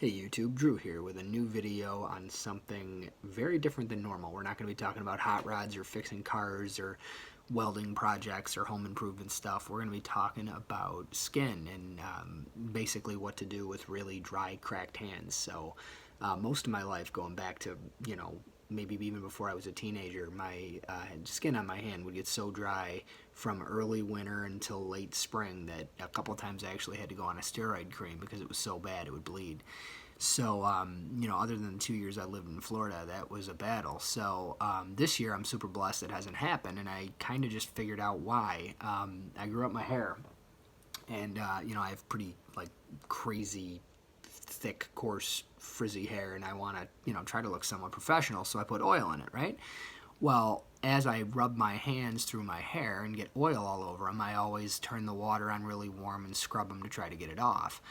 Hey YouTube, Drew here with a new video on something very different than normal. We're not going to be talking about hot rods or fixing cars or welding projects or home improvement stuff. We're going to be talking about skin and basically what to do with really dry, cracked hands. So most of my life, going back to, maybe even before I was a teenager, my skin on my hand would get so dry from early winter until late spring that a couple times I actually had to go on a steroid cream because it was so bad it would bleed. So, other than the 2 years I lived in Florida, that was a battle. So, this year I'm super blessed it hasn't happened, and I kind of just figured out why. I grew up my hair, and, I have pretty, crazy, thick, coarse, frizzy hair, and I want to, try to look somewhat professional, so I put oil in it, right? Well, as I rub my hands through my hair and get oil all over them, I always turn the water on really warm and scrub them to try to get it off.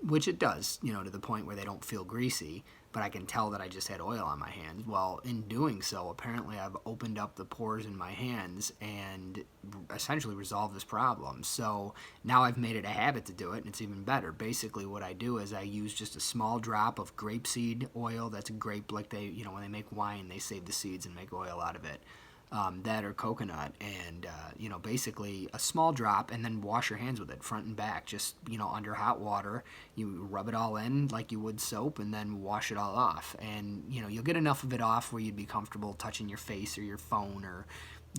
Which it does, to the point where they don't feel greasy, but I can tell that I just had oil on my hands. Well, in doing so, apparently I've opened up the pores in my hands and essentially resolved this problem. So now I've made it a habit to do it, and it's even better. Basically, what I do is I use just a small drop of grapeseed oil. That's a grape, like when they make wine, they save the seeds and make oil out of it. That or coconut, and basically a small drop, and then wash your hands with it front and back, just under hot water. You rub it all in like you would soap, and then wash it all off, and you'll get enough of it off where you'd be comfortable touching your face or your phone or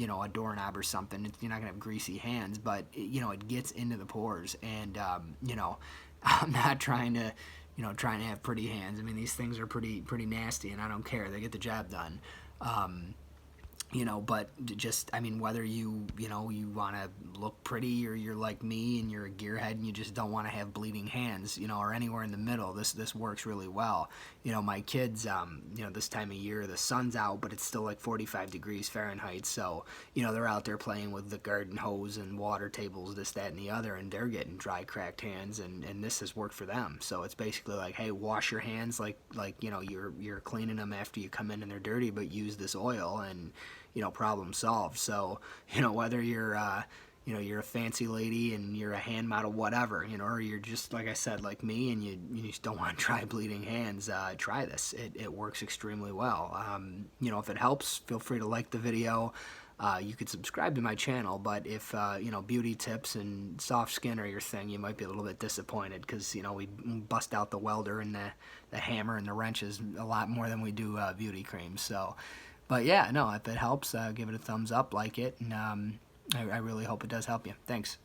a doorknob or something. You're not gonna have greasy hands, but it gets into the pores, and I'm not trying to have pretty hands. I mean, these things are pretty nasty, and I don't care. They get the job done. But just, whether you want to look pretty, or you're like me and you're a gearhead and you just don't want to have bleeding hands, or anywhere in the middle, this works really well. My kids, this time of year, the sun's out, but it's still like 45 degrees Fahrenheit, so, they're out there playing with the garden hose and water tables, this, that, and the other, and they're getting dry, cracked hands, and this has worked for them. So it's basically like, hey, wash your hands like you're cleaning them after you come in and they're dirty, but use this oil, and problem solved. So, whether you're, you're a fancy lady and you're a hand model, whatever, or you're just, like I said, like me, and you just don't want to try bleeding hands, try this. It works extremely well. If it helps, feel free to like the video. You could subscribe to my channel, but if, beauty tips and soft skin are your thing, you might be a little bit disappointed because, we bust out the welder and the hammer and the wrenches a lot more than we do beauty creams. So, but yeah, no, if it helps, give it a thumbs up, like it, and I really hope it does help you. Thanks.